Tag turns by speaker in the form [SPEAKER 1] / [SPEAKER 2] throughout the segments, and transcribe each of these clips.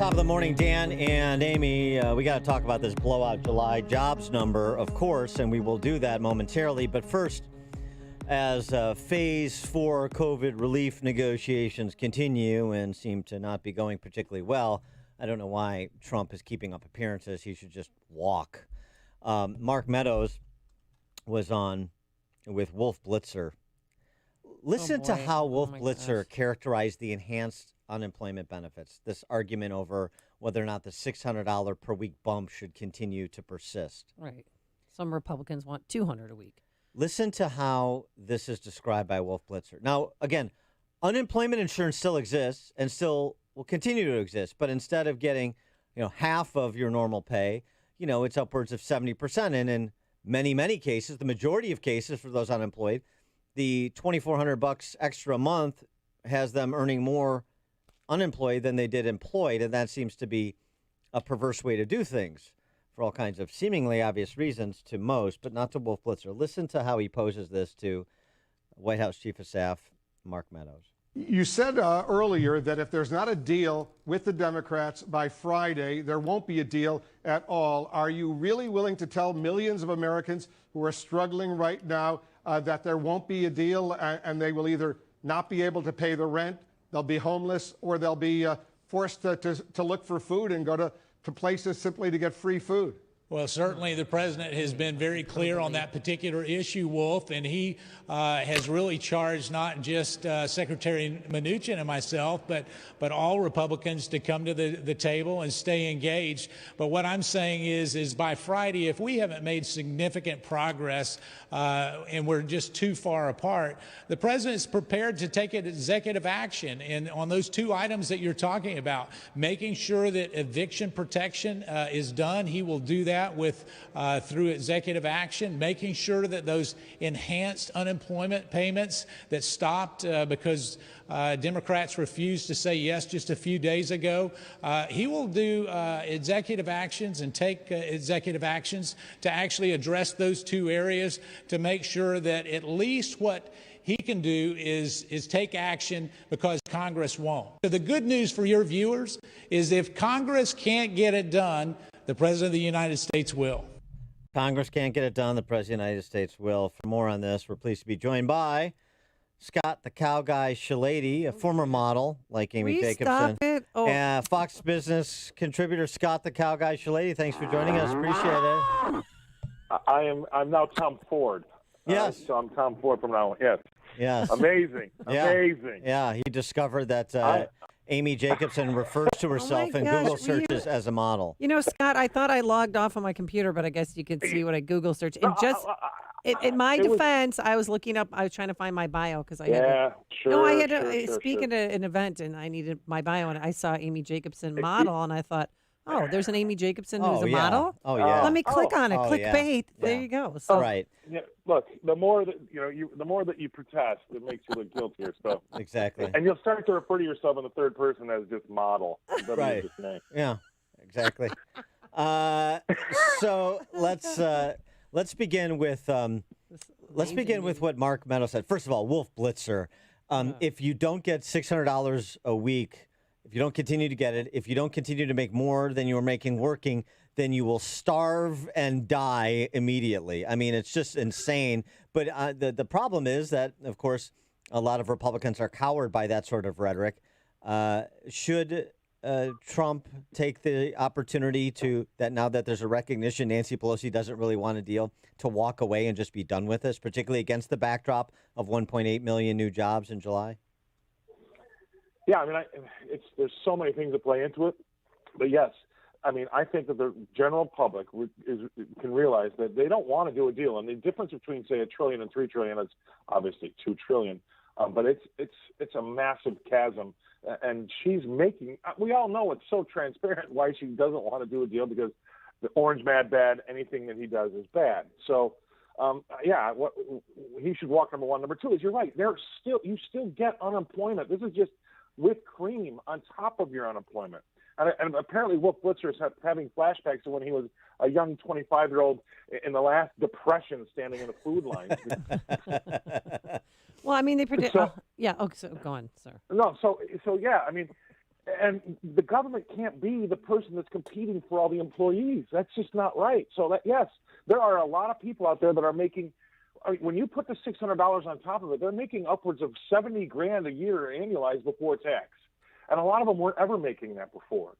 [SPEAKER 1] Top of the morning, Dan and Amy. We got to talk about this blowout July jobs number, of course, and we will do that momentarily. But first, as phase 4 COVID relief negotiations continue and seem to not be going particularly well, I don't know why Trump is keeping up appearances. He should just walk. Mark Meadows was on with Wolf Blitzer. Listen to how Wolf Blitzer characterized the enhanced unemployment benefits, this argument over whether or not the $600 per week bump should continue to persist.
[SPEAKER 2] Right. Some Republicans want $200 a week.
[SPEAKER 1] Listen to how this is described by Wolf Blitzer. Now, again, unemployment insurance still exists and still will continue to exist, but instead of getting, half of your normal pay, it's upwards of 70%. And in many cases, the majority of cases for those unemployed, the $2,400 extra a month has them earning more unemployed than they did employed, and that seems to be a perverse way to do things for all kinds of seemingly obvious reasons to most, but not to Wolf Blitzer. Listen to how he poses this to White House Chief of Staff Mark Meadows.
[SPEAKER 3] You said earlier that if there's not a deal with the Democrats by Friday, there won't be a deal at all. Are you really willing to tell millions of Americans who are struggling right now that there won't be a deal and they will either not be able to pay the rent, they'll be homeless, or they'll be forced to look for food and go to places simply to get free food?
[SPEAKER 4] Well, certainly the president has been very clear on that particular issue, Wolf, and he has really charged not just Secretary Mnuchin and myself, but all Republicans to come to the table and stay engaged. But what I'm saying is by Friday, if we haven't made significant progress and we're just too far apart, the president's prepared to take executive action. And on those two items that you're talking about, making sure that eviction protection is done, he will do that with through executive action, making sure that those enhanced unemployment payments that stopped because Democrats refused to say yes just a few days ago, he will do executive actions and take executive actions to actually address those two areas to make sure that at least what he can do is take action because Congress won't. So the good news for your viewers is if Congress can't get it done, the President of the United States will.
[SPEAKER 1] Congress can't get it done. The President of the United States will. For more on this, we're pleased to be joined by Scott the Cow Guy Shellady, a former model like Amy Jacobson.
[SPEAKER 2] Stop it. Oh.
[SPEAKER 1] Fox Business contributor Scott the Cow Guy Shellady. Thanks for joining us. Appreciate it.
[SPEAKER 5] I'm now Tom Ford.
[SPEAKER 1] Yes.
[SPEAKER 5] So I'm Tom Ford from now on. Yes.
[SPEAKER 1] Yes.
[SPEAKER 5] Amazing.
[SPEAKER 1] Yeah.
[SPEAKER 5] Amazing.
[SPEAKER 1] Yeah. He discovered that Amy Jacobson refers to herself in Google searches as a model.
[SPEAKER 2] Scott, I thought I logged off on my computer, but I guess you can see what I Google search. And in my defense, I was looking up, I was trying to find my bio because I had to.
[SPEAKER 5] Sure.
[SPEAKER 2] No, I had to
[SPEAKER 5] sure,
[SPEAKER 2] speak
[SPEAKER 5] sure.
[SPEAKER 2] at an event and I needed my bio, and I saw Amy Jacobson model, and I thought, oh, there's an Amy Jacobson who's a model?
[SPEAKER 1] Oh, yeah.
[SPEAKER 2] Let me click on it. Clickbait.
[SPEAKER 1] Yeah.
[SPEAKER 2] There you go. So,
[SPEAKER 1] right.
[SPEAKER 5] Yeah, look, the more that the more that you protest, it makes you look guiltier. So
[SPEAKER 1] Exactly.
[SPEAKER 5] and you'll start to refer to yourself in the third person as just model.
[SPEAKER 1] Right.
[SPEAKER 5] Just name.
[SPEAKER 1] Yeah, exactly. So let's begin with what Mark Meadows said. First of all, Wolf Blitzer. If you don't get $600 a week, if you don't continue to get it, if you don't continue to make more than you were making working, then you will starve and die immediately. I mean, it's just insane. But the problem is that, of course, a lot of Republicans are cowed by that sort of rhetoric. Should Trump take the opportunity now that there's a recognition Nancy Pelosi doesn't really want a deal, to walk away and just be done with this, particularly against the backdrop of 1.8 million new jobs in July?
[SPEAKER 5] Yeah, I mean, there's so many things that play into it, but yes, I mean, I think that the general public can realize that they don't want to do a deal, and the difference between, say, $1 trillion and $3 trillion is obviously $2 trillion, but it's a massive chasm, and she's making. We all know it's so transparent why she doesn't want to do a deal, because the orange mad bad, anything that he does is bad. So. He should walk. Number one. Number two is, you're right. You still get unemployment. This is just whipped cream on top of your unemployment. And apparently Wolf Blitzer is having flashbacks to when he was a young 25-year-old in the last depression, standing in a food line.
[SPEAKER 2] well, I mean, they predict.
[SPEAKER 5] So,
[SPEAKER 2] so go on, sir.
[SPEAKER 5] No, so yeah. I mean, And the government can't be the person that's competing for all the employees. That's just not right. So that, yes, there are a lot of people out there that are making, when you put the $600 on top of it, they're making upwards of $70,000 a year annualized before tax. And a lot of them weren't ever making that before.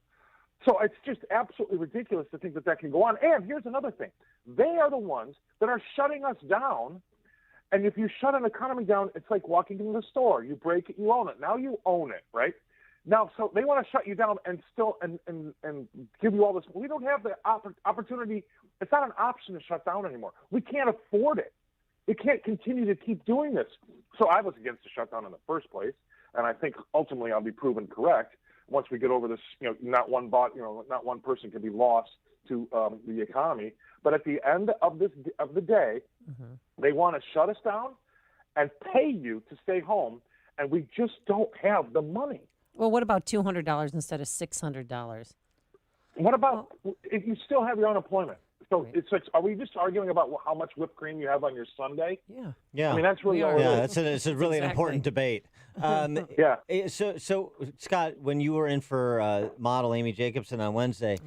[SPEAKER 5] So it's just absolutely ridiculous to think that that can go on. And here's another thing. They are the ones that are shutting us down. And if you shut an economy down, it's like walking into the store. You break it, you own it. Now you own it, right? Now, so they want to shut you down and still and give you all this. We don't have the opportunity. It's not an option to shut down anymore. We can't afford it. We can't continue to keep doing this. So I was against the shutdown in the first place, and I think ultimately I'll be proven correct once we get over this. Not one person can be lost to the economy. But at the end of the day, they want to shut us down and pay you to stay home, and we just don't have the money.
[SPEAKER 2] Well, what about $200 instead of $600?
[SPEAKER 5] What about if you still have your unemployment? So right. It's like, are we just arguing about how much whipped cream you have on your sundae?
[SPEAKER 2] Yeah.
[SPEAKER 5] I mean, that's really all.
[SPEAKER 1] Yeah, it's a really important debate.
[SPEAKER 5] Yeah.
[SPEAKER 1] So Scott, when you were in for model Amy Jacobson on Wednesday,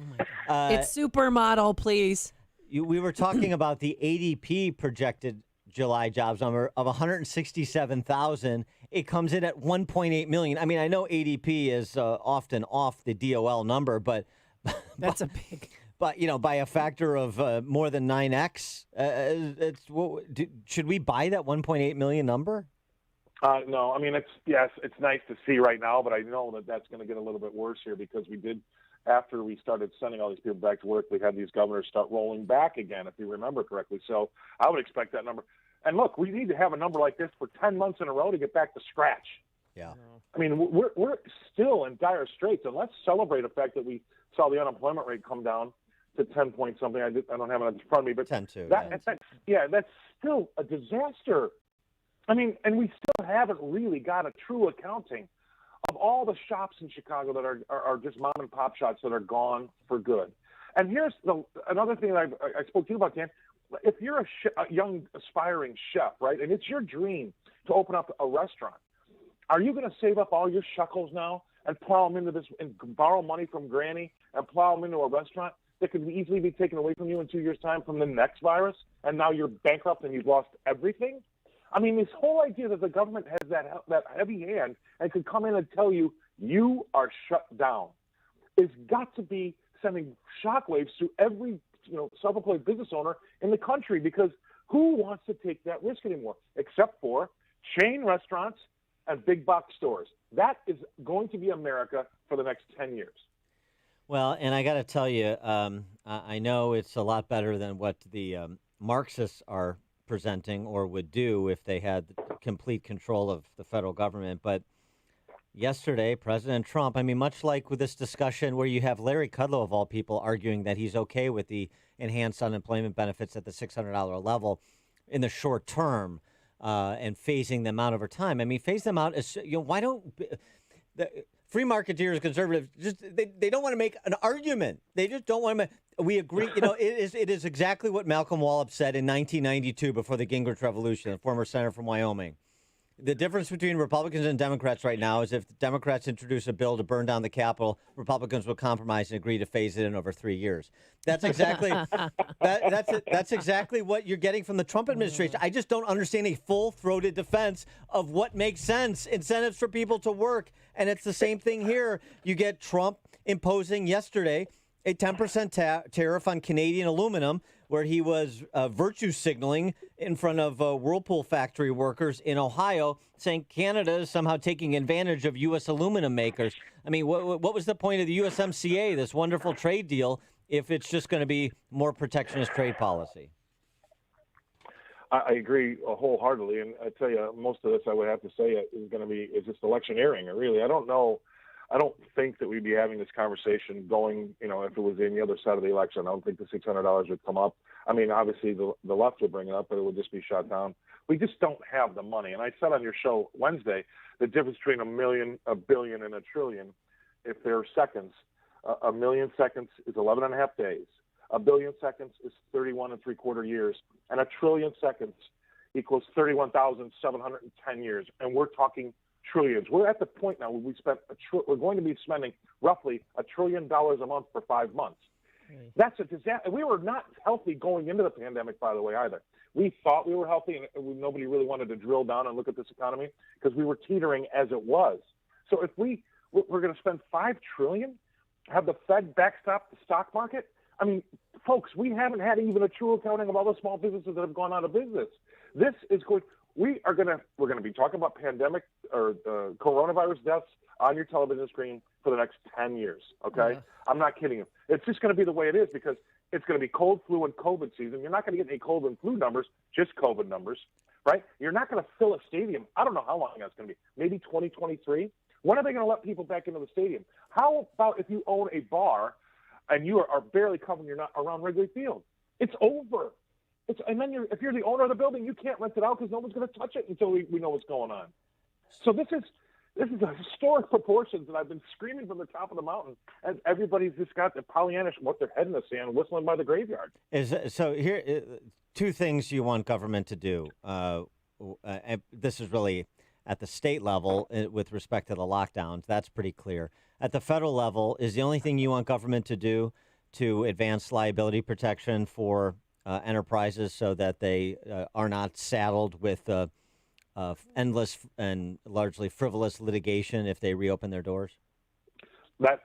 [SPEAKER 2] it's supermodel, please.
[SPEAKER 1] We were talking about the ADP projected July jobs number of 167,000. It comes in at 1.8 million. I mean, I know ADP is often off the DOL number, but
[SPEAKER 2] that's a big.
[SPEAKER 1] But by a factor of more than 9x, should we buy that 1.8 million number?
[SPEAKER 5] No, I mean it's nice to see right now, but I know that that's going to get a little bit worse here because we did. After we started sending all these people back to work, we had these governors start rolling back again, if you remember correctly. So I would expect that number. And look, we need to have a number like this for 10 months in a row to get back to scratch.
[SPEAKER 1] Yeah.
[SPEAKER 5] I mean, we're still in dire straits, and let's celebrate the fact that we saw the unemployment rate come down to 10 point something. I don't have it in front of me, but
[SPEAKER 1] 10.2.
[SPEAKER 5] That's still a disaster. I mean, and we still haven't really got a true accounting of all the shops in Chicago that are just mom and pop shops that are gone for good. And here's another thing that I spoke to you about, Dan. If you're a young aspiring chef, right, and it's your dream to open up a restaurant, are you going to save up all your shekels now and plow them into this and borrow money from Granny and plow them into a restaurant that could easily be taken away from you in 2 years' time from the next virus, and now you're bankrupt and you've lost everything? I mean, this whole idea that the government has that heavy hand and could come in and tell you you are shut down is got to be sending shockwaves through every self-employed business owner in the country, because who wants to take that risk anymore except for chain restaurants and big box stores? That is going to be America for the next 10 years.
[SPEAKER 1] Well, and I got to tell you, I know it's a lot better than what the Marxists are presenting or would do if they had complete control of the federal government. But yesterday, President Trump, I mean, much like with this discussion where you have Larry Kudlow, of all people, arguing that he's okay with the enhanced unemployment benefits at the $600 level in the short term and phasing them out over time. I mean, phase them out as, why don't the free marketeers, conservatives, they don't want to make an argument. They just don't want to. We agree. It is exactly what Malcolm Wallup said in 1992 before the Gingrich Revolution, the former senator from Wyoming. The difference between Republicans and Democrats right now is if the Democrats introduce a bill to burn down the Capitol, Republicans will compromise and agree to phase it in over 3 years. That's exactly that's exactly what you're getting from the Trump administration. I just don't understand a full-throated defense of what makes sense, incentives for people to work. And it's the same thing here. You get Trump imposing yesterday a 10% tariff on Canadian aluminum, where he was virtue signaling in front of Whirlpool factory workers in Ohio, saying Canada is somehow taking advantage of U.S. aluminum makers. I mean, what was the point of the USMCA, this wonderful trade deal, if it's just going to be more protectionist trade policy?
[SPEAKER 5] I agree wholeheartedly, and I tell you, most of this I would have to say is just electioneering. Really, I don't know. I don't think that we'd be having this conversation going, if it was in the other side of the election. I don't think the $600 would come up. I mean, obviously the left would bring it up, but it would just be shot down. We just don't have the money. And I said on your show Wednesday, the difference between a million, a billion, and a trillion, if they're seconds, a million seconds is 11 and a half days. A billion seconds is 31 3/4 years. And a trillion seconds equals 31,710 years. And we're talking trillions. We're at the point now where we're going to be spending roughly $1 trillion a month for 5 months. That's a disaster. We were not healthy going into the pandemic, by the way, either. We thought we were healthy, and nobody really wanted to drill down and look at this economy because we were teetering as it was. So if we're going to spend $5 trillion, have the Fed backstop the stock market. I mean, folks, we haven't had even a true accounting of all the small businesses that have gone out of business. This is going. We're going to be talking about pandemic or coronavirus deaths on your television screen for the next 10 years. Okay, I'm not kidding you. It's just going to be the way it is because it's going to be cold, flu, and COVID season. You're not going to get any cold and flu numbers, just COVID numbers, right? You're not going to fill a stadium. I don't know how long that's going to be. Maybe 2023. When are they going to let people back into the stadium? How about if you own a bar and you are barely covering your nut around Wrigley Field? It's over. And then if you're the owner of the building, you can't rent it out because no one's going to touch it until we know what's going on. So this is a historic proportions, and I've been screaming from the top of the mountain, and everybody's just got the Pollyannish, what their head in the sand, whistling by the graveyard.
[SPEAKER 1] So here, two things you want government to do. This is really at the state level with respect to the lockdowns. That's pretty clear. At the federal level, is the only thing you want government to do to advance liability protection for enterprises so that they are not saddled with endless and largely frivolous litigation if they reopen their doors?
[SPEAKER 5] That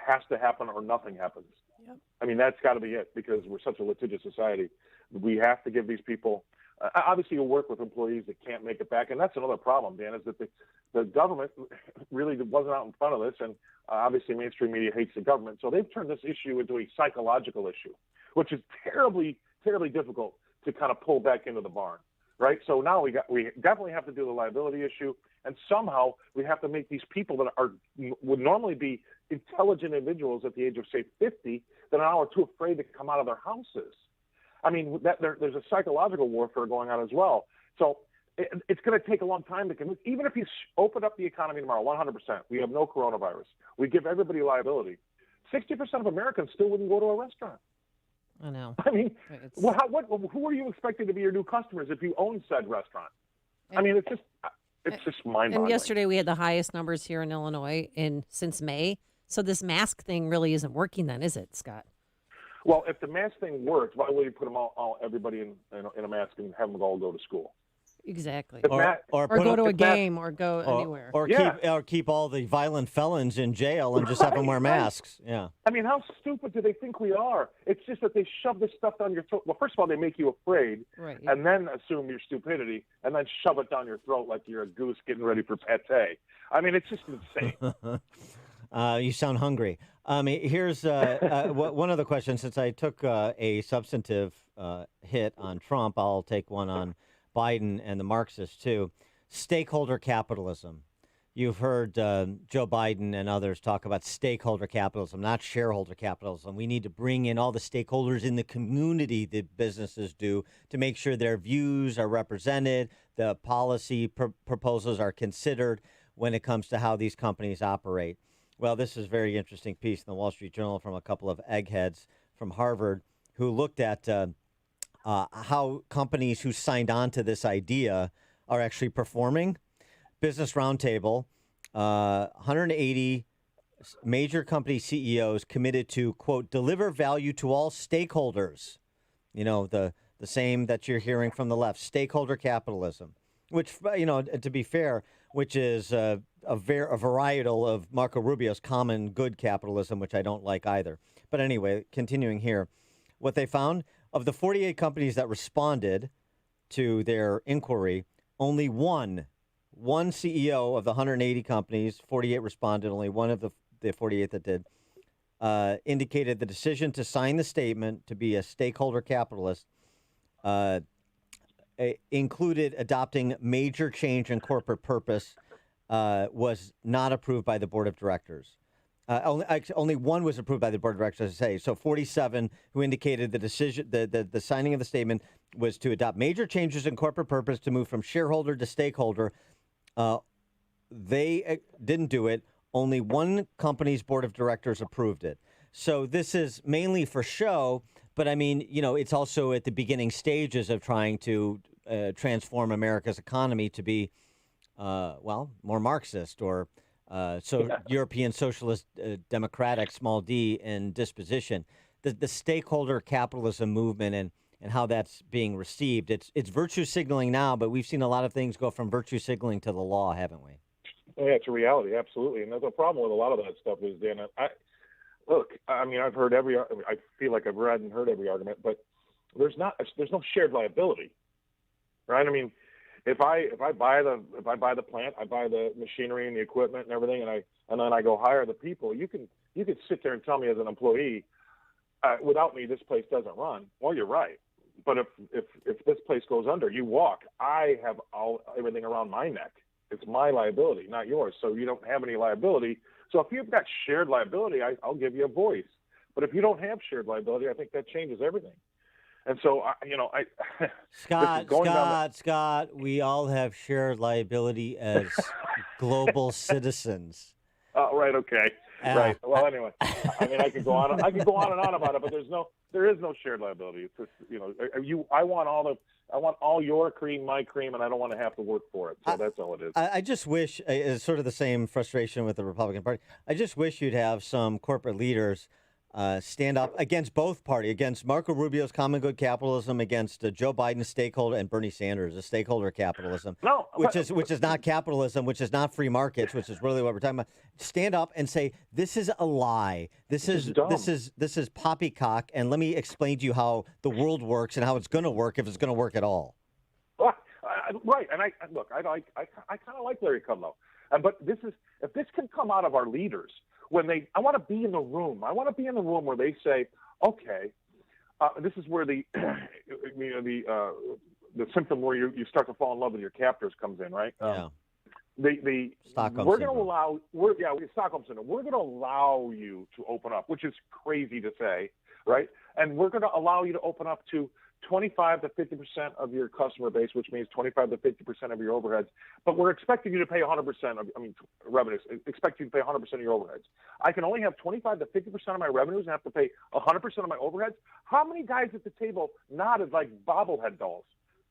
[SPEAKER 5] has to happen or nothing happens. Yep. I mean, that's got to be it because we're such a litigious society. We have to give these people. Obviously, you'll work with employees that can't make it back, and that's another problem, Dan, is that the government really wasn't out in front of this, and obviously mainstream media hates the government, so they've turned this issue into a psychological issue, which is terribly, terribly difficult to kind of pull back into the barn, right? So now we definitely have to do the liability issue, and somehow we have to make these people that would normally be intelligent individuals at the age of, say, 50 that now are too afraid to come out of their houses. I mean, there's a psychological warfare going on as well. So it's going to take a long time to convince. Even if you open up the economy tomorrow, 100%, we have no coronavirus, we give everybody liability, 60% of Americans still wouldn't go to a restaurant.
[SPEAKER 2] I know.
[SPEAKER 5] I mean, who are you expecting to be your new customers if you own said restaurant? I mean, it's just mind-boggling.
[SPEAKER 2] And yesterday we had the highest numbers here in Illinois since May. So this mask thing really isn't working then, is it, Scott?
[SPEAKER 5] Well, if the mask thing works, why would you put everybody in a mask and have them all go to school?
[SPEAKER 2] Exactly.
[SPEAKER 1] Or
[SPEAKER 2] go to a game or go anywhere.
[SPEAKER 1] Or keep all the violent felons in jail and just have them wear masks. Yeah.
[SPEAKER 5] I mean, how stupid do they think we are? It's just that they shove this stuff down your throat. Well, first of all, they make you afraid,
[SPEAKER 2] right,
[SPEAKER 5] and then assume your stupidity, and then shove it down your throat like you're a goose getting ready for pâté. I mean, it's just insane.
[SPEAKER 1] You sound hungry. Here's one of the questions. Since I took a substantive hit on Trump, I'll take one on Biden and the Marxists, too. Stakeholder capitalism. You've heard Joe Biden and others talk about stakeholder capitalism, not shareholder capitalism. We need to bring in all the stakeholders in the community that businesses do to make sure their views are represented, the policy proposals are considered when it comes to how these companies operate. Well, this is a very interesting piece in the Wall Street Journal from a couple of eggheads from Harvard who looked at how companies who signed on to this idea are actually performing. Business Roundtable, 180 major company CEOs committed to, quote, deliver value to all stakeholders. You know, the same that you're hearing from the left, stakeholder capitalism, which, you know, to be fair, which is a varietal of Marco Rubio's common good capitalism, which I don't like either. But anyway, continuing here, what they found, of the 48 companies that responded to their inquiry, only one CEO of the 180 companies, 48 responded, only one of the 48 that did, indicated the decision to sign the statement to be a stakeholder capitalist included adopting major change in corporate purpose was not approved by the board of directors. Only one was approved by the board of directors, I say. So 47 who indicated the decision, the signing of the statement was to adopt major changes in corporate purpose to move from shareholder to stakeholder. They didn't do it. Only one company's board of directors approved it. So this is mainly for show, but I mean, you know, it's also at the beginning stages of trying to transform America's economy to be more Marxist or European socialist, democratic, small d in disposition. The stakeholder capitalism movement and how that's being received. It's virtue signaling now, but we've seen a lot of things go from virtue signaling to the law, haven't we?
[SPEAKER 5] Yeah, it's a reality, absolutely. And the problem with a lot of that stuff is, Dan, I've heard I feel like I've read and heard every argument, but there's no shared liability, right? I mean, if I buy the plant, I buy the machinery and the equipment and everything, and then I go hire the people. You can sit there and tell me as an employee, without me, this place doesn't run. Well, you're right. But if this place goes under, you walk. I have everything around my neck. It's my liability, not yours. So you don't have any liability. So if you've got shared liability, I'll give you a voice. But if you don't have shared liability, I think that changes everything. And so,
[SPEAKER 1] Scott, we all have shared liability as global citizens.
[SPEAKER 5] Oh, right. Okay. Right. Well, anyway, I mean, I could go on and on about it, but there is no shared liability. It's just, I want all your cream, my cream, and I don't want to have to work for it. So that's all it is.
[SPEAKER 1] I just wish it's sort of the same frustration with the Republican Party. I just wish you'd have some corporate leaders stand up against both parties, against Marco Rubio's common good capitalism, against Joe Biden's stakeholder, and Bernie Sanders' stakeholder capitalism, which is not capitalism, which is not free markets, which is really what we're talking about. Stand up and say, this is a lie. This is poppycock, and let me explain to you how the world works and how it's going to work if it's going to work at all.
[SPEAKER 5] Right, and I kind of like Larry Kudlow, but if this can come out of our leaders. I want to be in the room. I want to be in the room where they say, okay, this is where the symptom where you start to fall in love with your captors comes in, right?
[SPEAKER 1] Yeah.
[SPEAKER 5] Stockholm syndrome. We're going to allow you to open up, which is crazy to say, right? And we're going to allow you to open up to 25 to 50% of your customer base, which means 25 to 50% of your overheads. But we're expecting you to pay 100% revenues. Expect you to pay 100% of your overheads. I can only have 25 to 50% of my revenues and have to pay 100% of my overheads. How many guys at the table nodded like bobblehead dolls?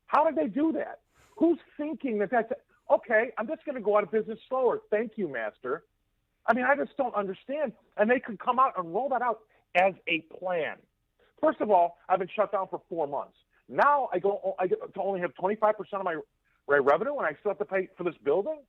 [SPEAKER 5] How did they do that? Who's thinking that's okay? I'm just going to go out of business slower. Thank you, master. I mean, I just don't understand. And they could come out and roll that out as a plan. First of all, I've been shut down for 4 months. Now I get to only have 25% of my revenue, and I still have to pay for this building?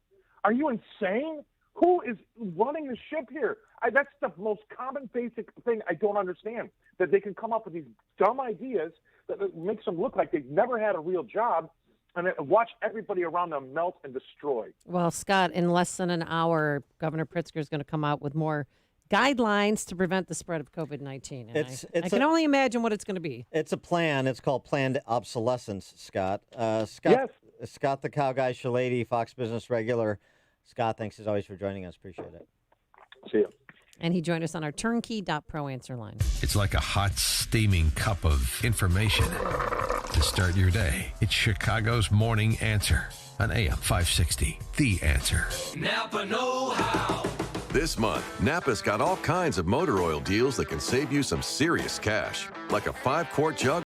[SPEAKER 5] Are you insane? Who is running the ship here? That's the most common basic thing I don't understand, that they can come up with these dumb ideas that makes them look like they've never had a real job, and then watch everybody around them melt and destroy.
[SPEAKER 2] Well, Scott, in less than an hour, Governor Pritzker is going to come out with more guidelines to prevent the spread of COVID-19. I can only imagine what it's going to be.
[SPEAKER 1] It's a plan. It's called planned obsolescence, Scott.
[SPEAKER 5] Yes.
[SPEAKER 1] Scott the Cow Guy, Shellady, Fox Business regular. Scott, thanks as always for joining us. Appreciate it.
[SPEAKER 5] See you.
[SPEAKER 2] And he joined us on our turnkey.pro answer line.
[SPEAKER 6] It's like a hot, steaming cup of information to start your day. It's Chicago's Morning Answer on AM 560. The Answer.
[SPEAKER 7] Napa know-how.
[SPEAKER 8] This month, Napa's got all kinds of motor oil deals that can save you some serious cash, like a 5-quart jug